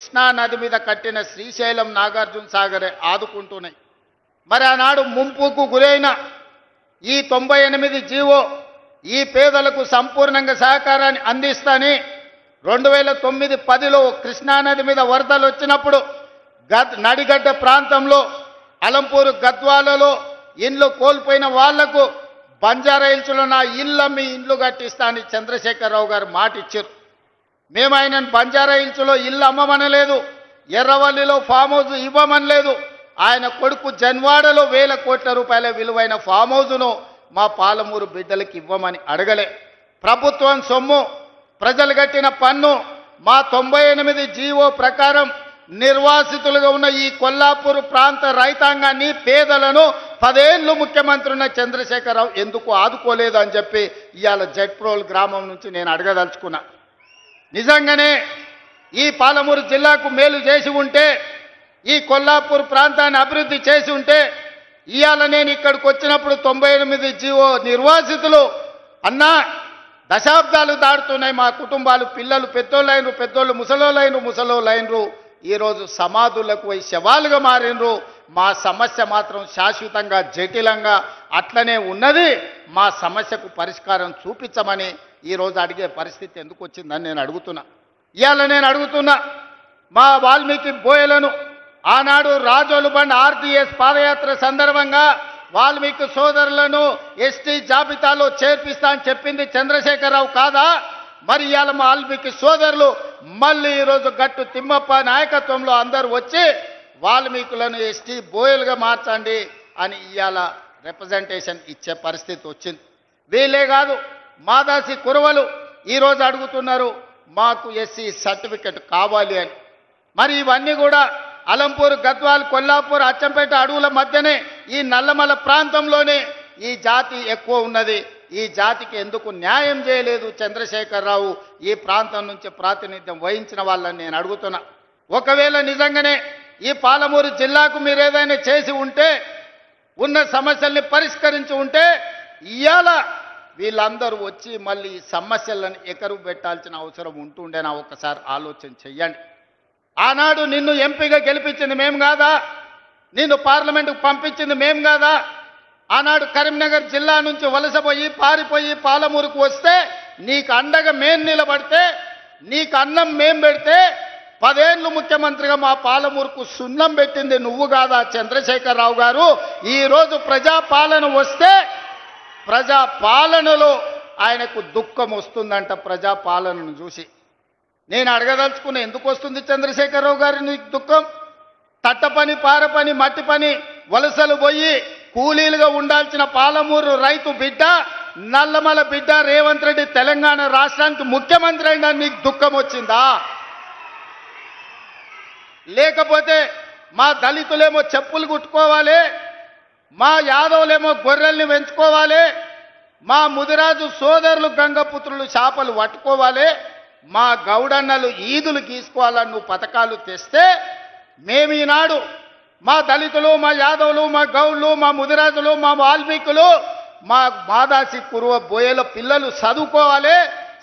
కృష్ణా నది మీద కట్టిన శ్రీశైలం నాగార్జున సాగరే ఆదుకుంటున్నాయి. మరి ఆనాడు ముంపుకు గురైన ఈ 98 జీవో ఈ పేదలకు సంపూర్ణంగా సహకారాన్ని అందిస్తాని 2009-10లో కృష్ణానది మీద వరదలు వచ్చినప్పుడు నడిగడ్డ ప్రాంతంలో అలంపూరు గద్వాలలో ఇండ్లు కోల్పోయిన వాళ్లకు బంజారా హిల్స్లో నా ఇల్లు అమ్మి ఇండ్లు కట్టిస్తా అని చంద్రశేఖరరావు గారు మాట ఇచ్చారు. మేము ఆయనను బంజారా హిల్స్లో ఇల్లు అమ్మమనలేదు, ఎర్రవల్లిలో ఫామ్ హౌస్ ఇవ్వమనలేదు. ఆయన కొడుకు జన్వాడలో 1000 కోట్ల రూపాయల విలువైన ఫామ్ హౌస్ను మా పాలమూరు బిడ్డలకి ఇవ్వమని అడగలే. ప్రభుత్వం సొమ్ము, ప్రజలు కట్టిన పన్ను, మా 98 జీవో ప్రకారం నిర్వాసితులుగా ఉన్న ఈ కొల్లాపూర్ ప్రాంత రైతాంగాన్ని, పేదలను 10 ఏళ్ళు ముఖ్యమంత్రి ఉన్న చంద్రశేఖరరావు ఎందుకు ఆదుకోలేదు అని చెప్పి ఇవాళ జట్ప్రోల్ గ్రామం నుంచి నేను అడగదలుచుకున్నా. నిజంగానే ఈ పాలమూరు జిల్లాకు మేలు చేసి ఉంటే, ఈ కొల్లాపూర్ ప్రాంతాన్ని అభివృద్ధి చేసి ఉంటే, ఇవాళ నేను ఇక్కడికి వచ్చినప్పుడు 98 జీవో నిర్వాసితులు అన్నా దశాబ్దాలు దాటుతున్నాయి, మా కుటుంబాలు, పిల్లలు పెద్దోళ్ళైనరు, పెద్దోళ్ళు ముసలోళ్ళైనరు, ఈరోజు సమాధులకు పోయి శవాలుగా మారినరు. మా సమస్య మాత్రం శాశ్వతంగా జటిలంగా అట్లనే ఉన్నది, మా సమస్యకు పరిష్కారం చూపించమని ఈరోజు అడిగే పరిస్థితి ఎందుకు వచ్చిందని నేను అడుగుతున్నా. ఇవాళ నేను అడుగుతున్నా, మా వాల్మీకి బోయలను ఆనాడు రాజోలు బండ్ ఆర్టీఎస్ పాదయాత్ర సందర్భంగా వాల్మీకి సోదరులను ఎస్టీ జాబితాలో చేర్పిస్తా అని చెప్పింది చంద్రశేఖరరావు కాదా? మరి ఇవాళ మా వాల్మీకి సోదరులు మళ్ళీ ఈరోజు గట్టు తిమ్మప్ప నాయకత్వంలో అందరూ వచ్చి వాల్మీకులను ఎస్టీ బోయలుగా మార్చండి అని ఇవాళ రిప్రజెంటేషన్ ఇచ్చే పరిస్థితి వచ్చింది. వీళ్ళే కాదు, మాదాసి కురవలు ఈరోజు అడుగుతున్నారు మాకు ఎస్సీ సర్టిఫికెట్ కావాలి అని. మరి ఇవన్నీ కూడా అలంపూర్, గద్వాల్, కొల్లాపూర్, అచ్చంపేట అడవుల మధ్యనే ఈ నల్లమల ప్రాంతంలోనే ఈ జాతి ఎక్కువ ఉన్నది. ఈ జాతికి ఎందుకు న్యాయం చేయలేదు చంద్రశేఖరరావు? ఈ ప్రాంతం నుంచి ప్రాతినిధ్యం వహించిన వాళ్ళని నేను అడుగుతున్నా. ఒకవేళ నిజంగానే ఈ పాలమూరు జిల్లాకు మీరు ఏదైనా చేసి ఉంటే, ఉన్న సమస్యల్ని పరిష్కరించి ఉంటే, ఇవాళ వీళ్ళందరూ వచ్చి మళ్ళీ ఈ సమస్యలను ఎకరువు పెట్టాల్సిన అవసరం ఉంటుండేనా? ఒక్కసారి ఆలోచన చెయ్యండి. ఆనాడు నిన్ను ఎంపీగా గెలిపించింది మేము కాదా? నిన్ను పార్లమెంటుకు పంపించింది మేము కాదా? ఆనాడు కరీంనగర్ జిల్లా నుంచి వలసపోయి పారిపోయి పాలమూరుకు వస్తే నీకు అండగా మేము నిలబడితే, నీకు అన్నం మేము పెడితే 10 ఏళ్ళు ముఖ్యమంత్రిగా మా పాలమూరుకు సున్నం పెట్టింది నువ్వు కాదా చంద్రశేఖరరావు గారు? ఈరోజు ప్రజాపాలన వస్తే ప్రజాపాలనలో ఆయనకు దుఃఖం వస్తుందంట. ప్రజాపాలనను చూసి నేను అడగదలుచుకున్న, ఎందుకు వస్తుంది చంద్రశేఖరరావు గారి నీకు దుఃఖం? తట్ట పని, పార పని, మట్టి పని, వలసలు పోయి కూలీలుగా ఉండాల్సిన పాలమూరు రైతు బిడ్డ, నల్లమల బిడ్డ రేవంత్ రెడ్డి తెలంగాణ రాష్ట్రానికి ముఖ్యమంత్రి అయినా నీకు దుఃఖం వచ్చిందా? లేకపోతే మా దళితులేమో చెప్పులు కుట్టుకోవాలి, మా యాదవులేమో గొర్రెల్ని పెంచుకోవాలి, మా ముదిరాజు సోదరులు గంగపుత్రులు చేపలు పట్టుకోవాలి, మా గౌడన్నలు ఈదులు గీసుకోవాలని నువ్వు పథకాలు తెస్తే, మేము ఈనాడు మా దళితులు, మా యాదవులు, మా గౌళ్ళు, మా ముదిరాజులు, మా వాల్మీకులు, మా మాదాసి కురువ బోయల పిల్లలు చదువుకోవాలి.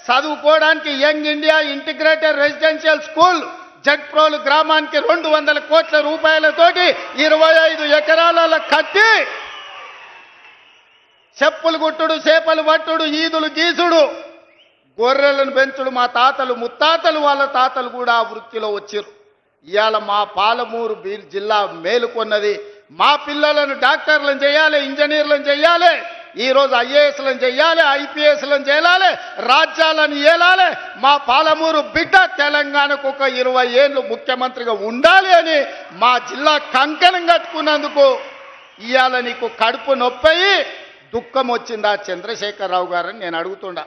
చదువుకోవడానికి young India integrated residential school Jatprolu గ్రామానికి 200 కోట్ల రూపాయలతోటి 25 ఎకరాల కట్టి చెప్పులు గుట్టుడు, చేపలు పట్టుడు, ఈదులు గీసుడు, గొర్రెలను పెంచుడు మా తాతలు ముత్తాతలు వాళ్ళ తాతలు కూడా ఆ వృత్తిలో వచ్చారు. ఇవాళ మా పాలమూరు జిల్లా మేలుకొన్నది. మా పిల్లలను డాక్టర్లను చేయాలి, ఇంజనీర్లను చేయాలి, ఈరోజు ఐఏఎస్లను చేయాలి, ఐపీఎస్లను చేయాలి, రాజ్యాలను ఏలాలి. మా పాలమూరు బిడ్డ తెలంగాణకు ఒక 20 ఏళ్ళు ముఖ్యమంత్రిగా ఉండాలి అని మా జిల్లా కంకణం కట్టుకున్నందుకు ఇవాళ నీకు కడుపు నొప్పయి దుఃఖం వచ్చిందా చంద్రశేఖరరావు గారని నేను అడుగుతుండా.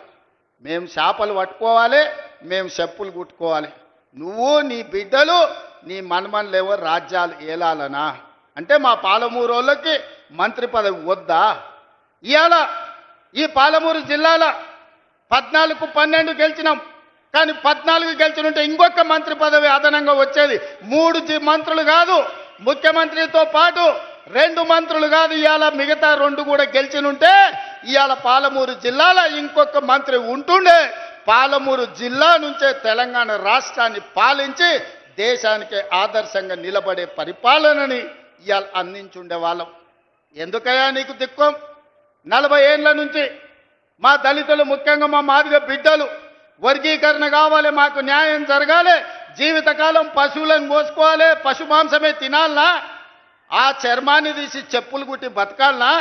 మేము చేపలు పట్టుకోవాలి, మేము చెప్పులు కుట్టుకోవాలి, నువ్వు నీ బిడ్డలు నీ మనమన్లేవో రాజ్యాలు ఏలాలనా? అంటే మా పాలమూరు వాళ్ళకి మంత్రి పదవి వద్దా? ఇవాళ ఈ పాలమూరు జిల్లాల 14-12 గెలిచినాం, కానీ 14 గెలిచినుంటే ఇంకొక మంత్రి పదవి అదనంగా వచ్చేది. 3 మంత్రులు కాదు, ముఖ్యమంత్రితో పాటు 2 మంత్రులు కాదు, ఇవాళ మిగతా 2 కూడా గెలిచినుంటే ఇవాళ పాలమూరు జిల్లాలో ఇంకొక మంత్రి ఉంటుండే. పాలమూరు జిల్లా నుంచే తెలంగాణ రాష్ట్రాన్ని పాలించి దేశానికి ఆదర్శంగా నిలబడే పరిపాలనని ఇవాళ అందించుండే వాళ్ళం. ఎందుకయ్యా నీకు దిక్కం? 40 ఏళ్ల నుంచి మా దళితులు, ముఖ్యంగా మా మాదిగ బిడ్డలు వర్గీకరణ కావాలి, మాకు న్యాయం జరగాలి, జీవితకాలం పశువులను కోసుకోవాలి, పశు మాంసమే తినాలనా, ఆ చర్మాన్ని తీసి చెప్పులు కుట్టి బతకాలనా,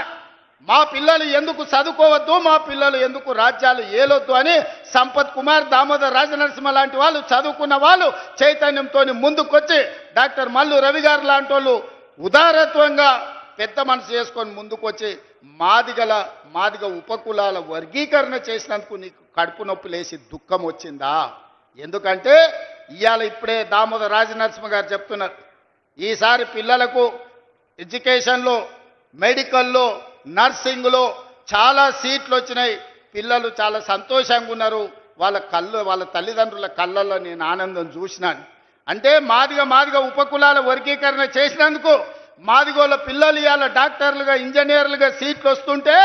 మా పిల్లలు ఎందుకు చదువుకోవద్దు, మా పిల్లలు ఎందుకు రాజ్యాలు ఏలొద్దు అని సంపత్ కుమార్, దామోదర్ రాజనరసింహ లాంటి వాళ్ళు, చదువుకున్న వాళ్ళు చైతన్యంతో ముందుకొచ్చి డాక్టర్ మల్లు రవి గారు లాంటి వాళ్ళు ఉదారత్వంగా పెద్ద మనసు చేసుకొని ముందుకొచ్చి మాదిగ ఉపకులాల వర్గీకరణ చేసినందుకు నీకు కడుపు నొప్పి లేసి దుఃఖం వచ్చిందా? ఎందుకంటే ఇవాళ ఇప్పుడే దామోదర్ రాజనరసింహ గారు చెప్తున్నారు, ఈసారి పిల్లలకు ఎడ్యుకేషన్లో, మెడికల్లో, నర్సింగ్లో చాలా సీట్లు వచ్చినాయి. పిల్లలు చాలా సంతోషంగా ఉన్నారు. వాళ్ళ తల్లిదండ్రుల కళ్ళల్లో నేను ఆనందం చూసినాను. అంటే మాదిగ ఉపకులాల వర్గీకరణ చేసినందుకు మాదిగోళ్ళ పిల్లలు ఇవాళ డాక్టర్లుగా, ఇంజనీర్లుగా సీట్లు వస్తుంటే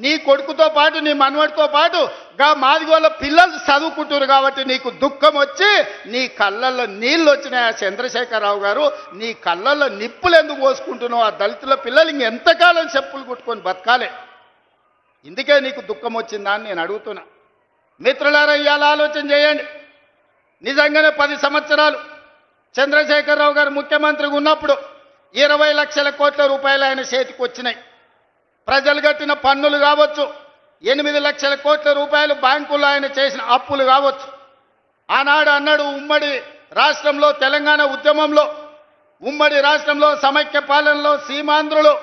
నీ కొడుకుతో పాటు, నీ మనవడితో పాటు మాదిగోళ్ళ పిల్లలు చదువుకుంటారు కాబట్టి నీకు దుఃఖం వచ్చి నీ కళ్ళల్లో నీళ్ళు వచ్చినాయి. చంద్రశేఖరరావు గారు, నీ కళ్ళల్లో నిప్పులు ఎందుకు పోసుకుంటున్నావు? ఆ దళితుల పిల్లలు ఇంకెంతకాలం చెప్పులు కుట్టుకొని బతకాలి? ఇందుకే నీకు దుఃఖం వచ్చిందా అని నేను అడుగుతున్నా. మిత్రులారా, ఇవాళ ఆలోచన చేయండి. నిజంగానే 10 సంవత్సరాలు చంద్రశేఖరరావు గారు ముఖ్యమంత్రిగా ఉన్నప్పుడు 20 లక్షల కోట్ల రూపాయలు ఆయన చేతికి వచ్చినాయి. ప్రజలు కట్టిన పన్నులు కావచ్చు, 8 లక్షల కోట్ల రూపాయలు బ్యాంకుల్లో ఆయన చేసిన అప్పులు కావచ్చు. ఆనాడు అన్నాడు, ఉమ్మడి రాష్ట్రంలో, తెలంగాణ ఉద్యమంలో, ఉమ్మడి రాష్ట్రంలో సమైక్య పాలనలో సీమాంధ్రులు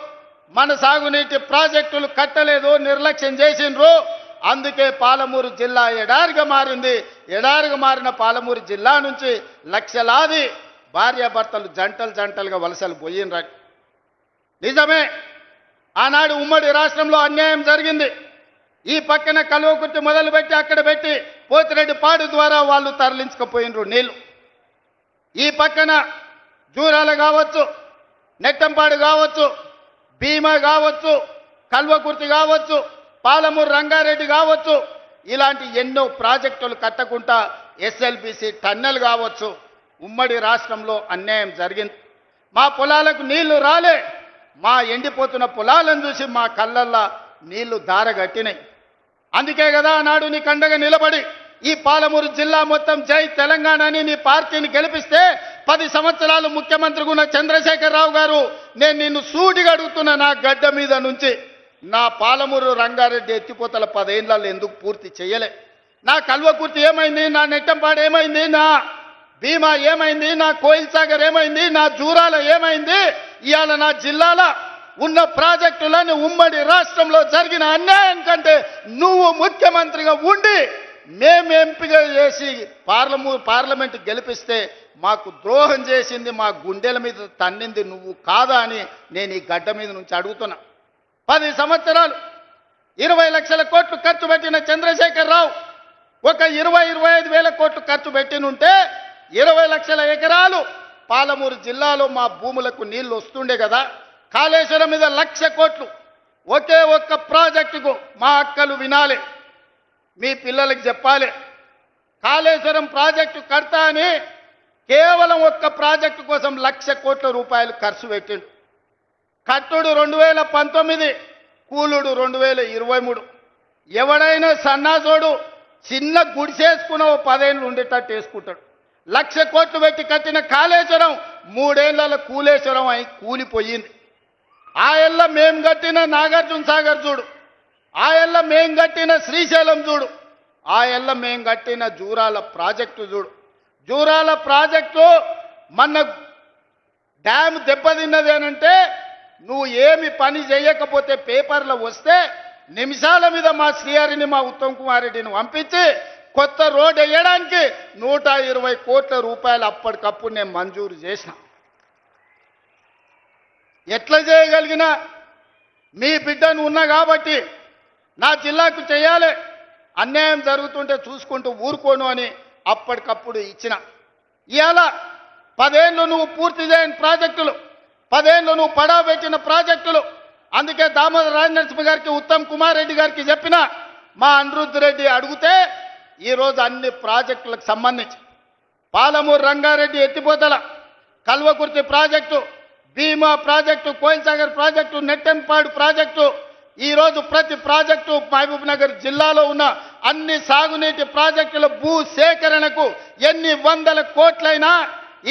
మన సాగునీటి ప్రాజెక్టులు కట్టలేదు, నిర్లక్ష్యం చేసిండ్రు, అందుకే పాలమూరు జిల్లా ఎడారిగా మారింది. ఎడారిగా మారిన పాలమూరు జిల్లా నుంచి లక్షలాది భార్యాభర్తలు జంటలుగా వలసలు పోయినరాడు. నిజమే, ఆనాడు ఉమ్మడి రాష్ట్రంలో అన్యాయం జరిగింది. ఈ పక్కన కల్వకుర్తి మొదలుపెట్టి అక్కడ పెట్టి పోతిరెడ్డి పాడు ద్వారా వాళ్ళు తరలించకపోయినరు నీళ్లు. ఈ పక్కన జూరాల కావచ్చు, నెట్టంపాడు కావచ్చు, భీమా కావచ్చు, కల్వకుర్తి కావచ్చు, పాలమూరు రంగారెడ్డి కావచ్చు, ఇలాంటి ఎన్నో ప్రాజెక్టులు కట్టకుండా ఎస్ఎల్బిసి టన్నెల్ కావచ్చు, ఉమ్మడి రాష్ట్రంలో అన్యాయం జరిగింది. మా పొలాలకు నీళ్లు రాలే. మా ఎండిపోతున్న పొలాలను చూసి మా కళ్ళల్లో నీళ్లు దారగట్టినాయి. అందుకే కదా నాడు నీ కండగా నిలబడి ఈ పాలమూరు జిల్లా మొత్తం జై తెలంగాణ అని నీ పార్టీని గెలిపిస్తే 10 సంవత్సరాలు ముఖ్యమంత్రిగా ఉన్న చంద్రశేఖరరావు గారు, నేను నిన్ను సూటిగా అడుగుతున్నా, నా గడ్డ మీద నుంచి నా పాలమూరు రంగారెడ్డి ఎత్తిపోతల 10 ఏళ్లలో ఎందుకు పూర్తి చేయలే? నా కల్వకుర్తి ఏమైంది? నా నెట్టంపాడు ఏమైంది? నా భీమా ఏమైంది? నా కోయిల్ సాగర్ ఏమైంది? నా జూరాల ఏమైంది? ఇవాళ నా జిల్లాలో ఉన్న ప్రాజెక్టులను ఉమ్మడి రాష్ట్రంలో జరిగిన అన్యాయం కంటే నువ్వు ముఖ్యమంత్రిగా ఉండి మేము ఎంపిక చేసి పార్లమెంట్ గెలిపిస్తే మాకు ద్రోహం చేసింది, మా గుండెల మీద తన్నింది నువ్వు కాదా అని నేను ఈ గడ్డ మీద నుంచి అడుగుతున్నా. 10 సంవత్సరాలు 20 లక్షల కోట్లు ఖర్చు పెట్టిన చంద్రశేఖరరావు ఒక 20-25 వేల కోట్లు ఖర్చు పెట్టినుంటే 20 లక్షల ఎకరాలు పాలమూరు జిల్లాలో మా భూములకు నీళ్లు వస్తుండే కదా. కాళేశ్వరం మీద 1,00,000 కోట్లు ఒకే ఒక్క ప్రాజెక్టుకు. మా అక్కలు వినాలి, మీ పిల్లలకు చెప్పాలి, కాళేశ్వరం ప్రాజెక్టు కడతా అని కేవలం ఒక్క ప్రాజెక్టు కోసం 1,00,000 కోట్ల రూపాయలు ఖర్చు పెట్టిండు. కట్టుడు 2019, కూలుడు 2023. ఎవడైనా సన్నాసోడు చిన్న గుడిసేసుకున్న 10 ఏళ్ళు ఉండేటట్టు వేసుకుంటాడు. 1,00,000 కోట్లు పెట్టి కట్టిన కాళేశ్వరం 3 ఏళ్లలో కూలేశ్వరం అయి కూలిపోయింది. ఆ ఏళ్ళ మేం కట్టిన నాగార్జున సాగర్ చూడు, ఆ ఏళ్ళ మేం కట్టిన శ్రీశైలం చూడు, ఆ ఏళ్ళ మేం కట్టిన జూరాల ప్రాజెక్టు చూడు. జూరాల ప్రాజెక్టు మన డ్యామ్ దెబ్బతిన్నది అనంటే నువ్వు ఏమి పని చేయకపోతే పేపర్లో వస్తే నిమిషాల మీద మా శ్రీహరిని, మా ఉత్తమ్ కుమార్ రెడ్డిని పంపించి కొత్త రోడ్ వేయడానికి 120 కోట్ల రూపాయలు అప్పటికప్పుడు నేను మంజూరు చేసిన. ఎట్లా చేయగలిగినా మీ బిడ్డను ఉన్నా కాబట్టి నా జిల్లాకు చేయాలి, అన్యాయం జరుగుతుంటే చూసుకుంటూ ఊరుకోను అని అప్పటికప్పుడు ఇచ్చిన. ఇవాళ 10 ఏళ్ళు నువ్వు పూర్తి చేయని ప్రాజెక్టులు, 10 ఏళ్ళు నువ్వు పడా పెట్టిన ప్రాజెక్టులు. అందుకే దామోదర్ రాజనరసింహ గారికి, ఉత్తమ్ కుమార్ రెడ్డి గారికి చెప్పిన, మా అనిరుద్ధ్ రెడ్డి అడిగితే ఈరోజు అన్ని ప్రాజెక్టులకు సంబంధించి పాలమూరు రంగారెడ్డి ఎత్తిపోతల, Kalwakurthy project, Bhima project, Koilsagar project, Nettempadu project, ఈరోజు ప్రతి ప్రాజెక్టు మహబూబ్ నగర్ జిల్లాలో ఉన్న అన్ని సాగునీటి ప్రాజెక్టుల భూ సేకరణకు ఎన్ని వందల కోట్లైనా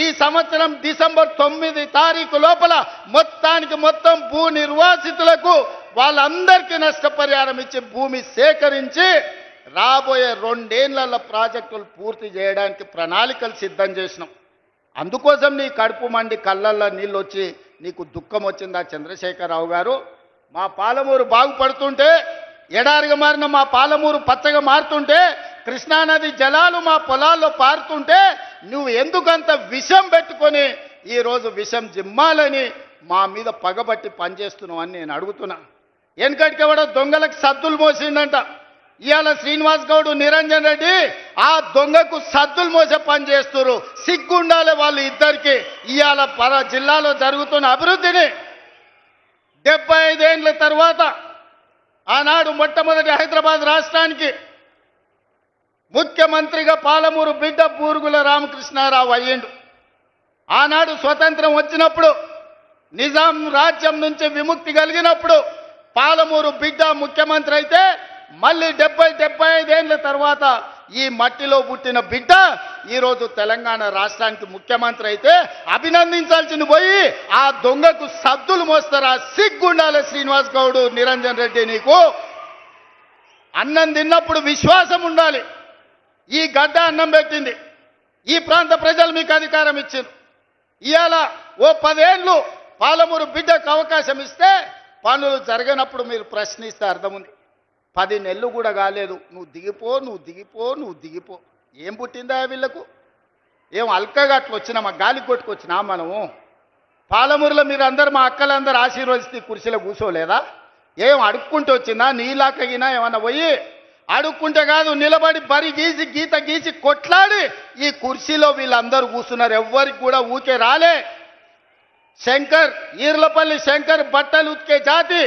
ఈ సంవత్సరం డిసెంబర్ 9 తారీఖు లోపల మొత్తం భూ నిర్వాసితులకు వాళ్ళందరికీ నష్టపరిహారం ఇచ్చి భూమి సేకరించి రాబోయే 2 ఏళ్ల ప్రాజెక్టులు పూర్తి చేయడానికి ప్రణాళికలు సిద్ధం చేసినాం. అందుకోసం నీ కడుపు మండి కళ్ళల్లో నీళ్ళు వచ్చి నీకు దుఃఖం వచ్చిందా చంద్రశేఖరరావు గారు? మా పాలమూరు బాగుపడుతుంటే, ఎడారిగా మారిన మా పాలమూరు పచ్చగా మారుతుంటే, కృష్ణానది జలాలు మా పొలాల్లో పారుతుంటే నువ్వు ఎందుకంత విషం పెట్టుకొని ఈరోజు విషం జిమ్మాలని మా మీద పగబట్టి పనిచేస్తున్నావు అని నేను అడుగుతున్నా. వెనకటికి ఎవడో దొంగలకు సద్దులు మోసిందంట. ఇవాళ శ్రీనివాస్ గౌడ్, నిరంజన్ రెడ్డి ఆ దొంగకు సద్దులు మోసే పని చేస్తున్నారు. సిగ్గుండాలి వాళ్ళు ఇద్దరికి. ఇవాళ జిల్లాలో జరుగుతున్న అభివృద్ధిని 75 ఏళ్ల తర్వాత ఆనాడు మొట్టమొదటి హైదరాబాద్ రాష్ట్రానికి ముఖ్యమంత్రిగా పాలమూరు బిడ్డ బూరుగుల రామకృష్ణారావు అయ్యిండు. ఆనాడు స్వతంత్రం వచ్చినప్పుడు, నిజాం రాజ్యం నుంచి విముక్తి కలిగినప్పుడు పాలమూరు బిడ్డ ముఖ్యమంత్రి అయితే, మళ్ళీ 75 ఏళ్ల తర్వాత ఈ మట్టిలో పుట్టిన బిడ్డ ఈరోజు తెలంగాణ రాష్ట్రానికి ముఖ్యమంత్రి అయితే అభినందించాల్సింది పోయి ఆ దొంగకు సద్దులు మోస్తారా? సిగ్గుండాలి శ్రీనివాస్ గౌడ్, నిరంజన్ రెడ్డి. నీకు అన్నం తిన్నప్పుడు విశ్వాసం ఉండాలి. ఈ గడ్డ అన్నం పెట్టింది, ఈ ప్రాంత ప్రజలు మీకు అధికారం ఇచ్చింది. ఇవాళ ఓ 10 ఏళ్ళు పాలమూరు బిడ్డకు అవకాశం ఇస్తే పనులు జరగనప్పుడు మీరు ప్రశ్నిస్తే అర్థం ఉంది. 10 నెలలు కూడా కాలేదు, నువ్వు దిగిపో. ఏం పుట్టిందా వీళ్ళకు? ఏం అల్కగా అట్లా వచ్చినామా? గాలి కొట్టుకొచ్చినా మనము? పాలమూరులో మీరు అందరు మా అక్కలందరూ ఆశీర్వదిస్తే కుర్చీలో కూర్చోలేదా? ఏం అడుక్కుంటూ వచ్చిందా? నీలాకగినా ఏమన్నా పోయి అడుక్కుంటే కాదు, నిలబడి బరి గీసి గీత గీసి కొట్లాడి ఈ కుర్చీలో వీళ్ళందరూ కూర్చున్నారు. ఎవ్వరికి కూడా ఊకే రాలే. శంకర్, ఈర్లపల్లి శంకర్ బట్టలు ఉతికే జాతి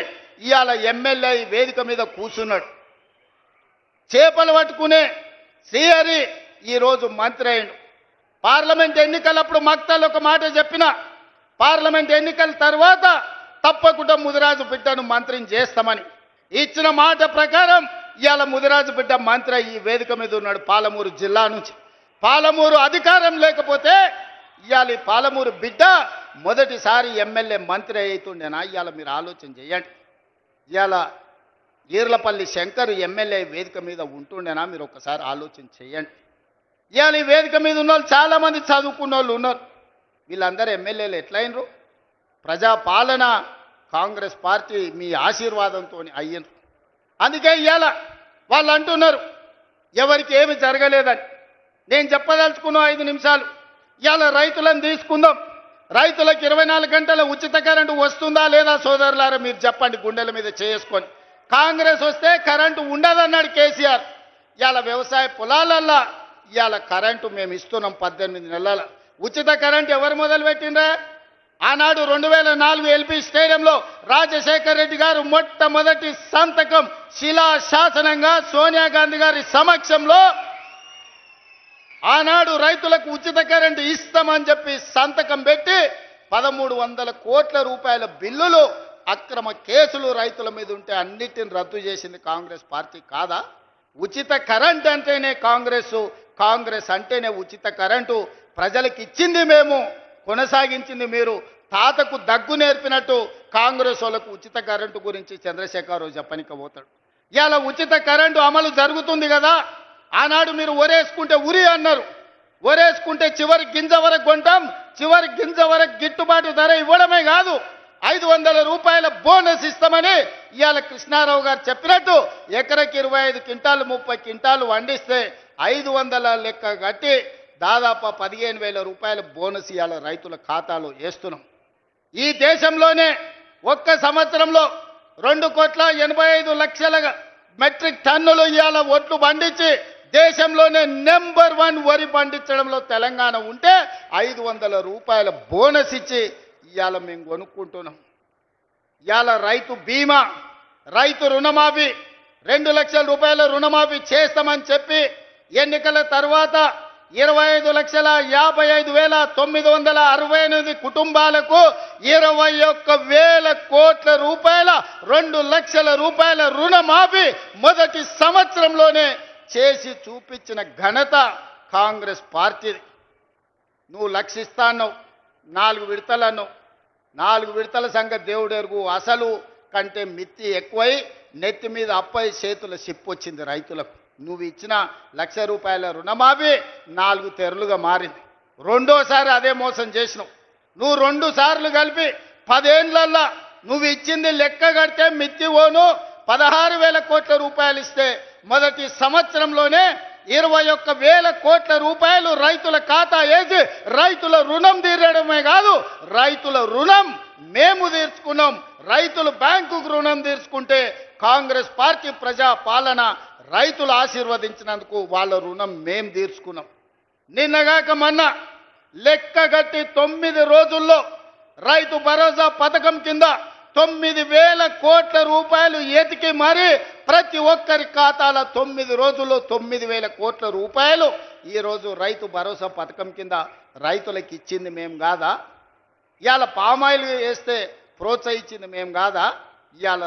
ఇవాళ ఎమ్మెల్యే వేదిక మీద కూర్చున్నాడు. చేపలు పట్టుకునే శ్రీహరి ఈరోజు మంత్రి అయ్యాడు. పార్లమెంట్ ఎన్నికలప్పుడు మక్తల్ ఒక మాట చెప్పిన, పార్లమెంట్ ఎన్నికల తర్వాత తప్పకుండా ముదిరాజు బిడ్డను మంత్రిని చేస్తామని ఇచ్చిన మాట ప్రకారం ఇవాళ ముదిరాజు బిడ్డ మంత్రి ఈ వేదిక మీద ఉన్నాడు పాలమూరు జిల్లా నుంచి. పాలమూరు అధికారం లేకపోతే ఇవాళ పాలమూరు బిడ్డ మొదటిసారి ఎమ్మెల్యే మంత్రి అవుతుండేనా? ఇవాళ మీరు ఆలోచన చేయండి. ఇవాళ ఈర్లపల్లి శంకర్ ఎమ్మెల్యే వేదిక మీద ఉంటుండేనా? మీరు ఒకసారి ఆలోచన చేయండి. ఇవాళ ఈ వేదిక మీద ఉన్న వాళ్ళు చాలామంది చదువుకున్న వాళ్ళు ఉన్నారు. వీళ్ళందరూ ఎమ్మెల్యేలు ఎట్లయినరు? ప్రజాపాలన కాంగ్రెస్ పార్టీ మీ ఆశీర్వాదంతో అయ్యిండ్రు. అందుకే ఇవాళ వాళ్ళు అంటున్నారు ఎవరికి ఏమి జరగలేదని. నేను చెప్పదలుచుకున్న 5 నిమిషాలు. ఇవాళ రైతులను తీసుకుందాం. రైతులకు 24 గంటల ఉచిత కరెంటు వస్తుందా లేదా సోదరులారా? మీరు చెప్పండి గుండెల మీద చేసుకొని. కాంగ్రెస్ వస్తే కరెంటు ఉండదన్నాడు కేసీఆర్. ఇవాళ వ్యవసాయ పొలాలల్లా ఇవాళ కరెంటు మేము ఇస్తున్నాం. 18 నెలల ఉచిత కరెంటు ఎవరు మొదలుపెట్టిండ్రా? ఆనాడు 2004 ఎల్పీ స్టేడియంలో రాజశేఖర్ రెడ్డి గారు మొట్టమొదటి సంతకం శిలాశాసనంగా సోనియా గాంధీ గారి సమక్షంలో ఆనాడు రైతులకు ఉచిత కరెంటు ఇస్తామని చెప్పి సంతకం పెట్టి 1300 కోట్ల రూపాయల బిల్లులు, అక్రమ కేసులు రైతుల మీద ఉంటే అన్నిటిని రద్దు చేసింది కాంగ్రెస్ పార్టీ కాదా? ఉచిత కరెంట్ అంటేనే కాంగ్రెస్ అంటేనే ఉచిత కరెంటు. ప్రజలకు ఇచ్చింది మేము, కొనసాగించింది మీరు. తాతకు దగ్గు నేర్పినట్టు కాంగ్రెస్ వాళ్ళకు ఉచిత కరెంటు గురించి చంద్రశేఖరరావు చెప్పనికపోతాడు. ఇవాళ ఉచిత కరెంటు అమలు జరుగుతుంది కదా. ఆనాడు మీరు ఒరేసుకుంటే ఉరి అన్నారు. ఒరేసుకుంటే చివరి గింజ వరకు కొంటాం, చివరి గింజ వరకు గిట్టుబాటు ధర ఇవ్వడమే కాదు 500 రూపాయల బోనస్ ఇస్తామని ఇవాళ కృష్ణారావు గారు చెప్పినట్టు ఎకరకి 25 క్వింటాలు 30 క్వింటాలు వండిస్తే 500 లెక్క కట్టి దాదాపు 15,000 రూపాయల బోనస్ ఇవాళ రైతుల ఖాతాలో వేస్తున్నాం. ఈ దేశంలోనే ఒక్క సంవత్సరంలో 2,85,00,000 మెట్రిక్ టన్నులు ఇవాళ ఒట్లు పండించి దేశంలోనే నెంబర్ 1 వరి పండించడంలో తెలంగాణ ఉంటే 500 రూపాయల బోనస్ ఇచ్చి ఇవాళ మేము కొనుక్కుంటున్నాం. ఇవాళ రైతు బీమా, రైతు రుణమాఫీ 2 లక్షల రూపాయల రుణమాఫీ చేస్తామని చెప్పి ఎన్నికల తర్వాత 25,55,968 కుటుంబాలకు 21,000 కోట్ల రూపాయల 2 లక్షల రూపాయల రుణమాఫీ మొదటి సంవత్సరంలోనే చేసి చూపించిన ఘనత కాంగ్రెస్ పార్టీది. నువ్వు లక్షిస్తాను 4 విడతలను 4 విడతల సంగతి దేవుడు ఎరుగు. అసలు కంటే మిత్తి ఎక్కువై నెత్తి మీద అప్పై చేతుల సిప్పొచ్చింది రైతులకు. నువ్వు ఇచ్చిన 1,00,000 రూపాయల రుణమాఫీ 4 తెరలుగా మారింది. రెండోసారి అదే మోసం చేసినావు. నువ్వు 2 సార్లు కలిపి 10 ఏళ్లల్లో నువ్వు ఇచ్చింది లెక్క కడితే మిత్తి ఓను 16,000 కోట్ల రూపాయలు ఇస్తే మొదటి సంవత్సరంలోనే 21,000 కోట్ల రూపాయలు రైతుల ఖాతా వేసి రైతుల రుణం తీరడమే కాదు, రైతుల రుణం మేము తీర్చుకున్నాం. రైతులు బ్యాంకుకు రుణం తీర్చుకుంటే కాంగ్రెస్ పార్టీ ప్రజా పాలన రైతులు ఆశీర్వదించినందుకు వాళ్ళ రుణం మేం తీర్చుకున్నాం. నిన్నగాక మొన్న లెక్కగట్టి 9 రోజుల్లో రైతు భరోసా పథకం కింద 9,000 కోట్ల రూపాయలు ఎతికి మరి ప్రతి ఒక్కరి ఖాతాలో 9 రోజుల్లో 9,000 కోట్ల రూపాయలు ఈరోజు రైతు భరోసా పథకం కింద రైతులకు ఇచ్చింది మేం కాదా? ఇవాళ పామాయిల్ వేస్తే ప్రోత్సహించింది మేం కాదా? ఇవాళ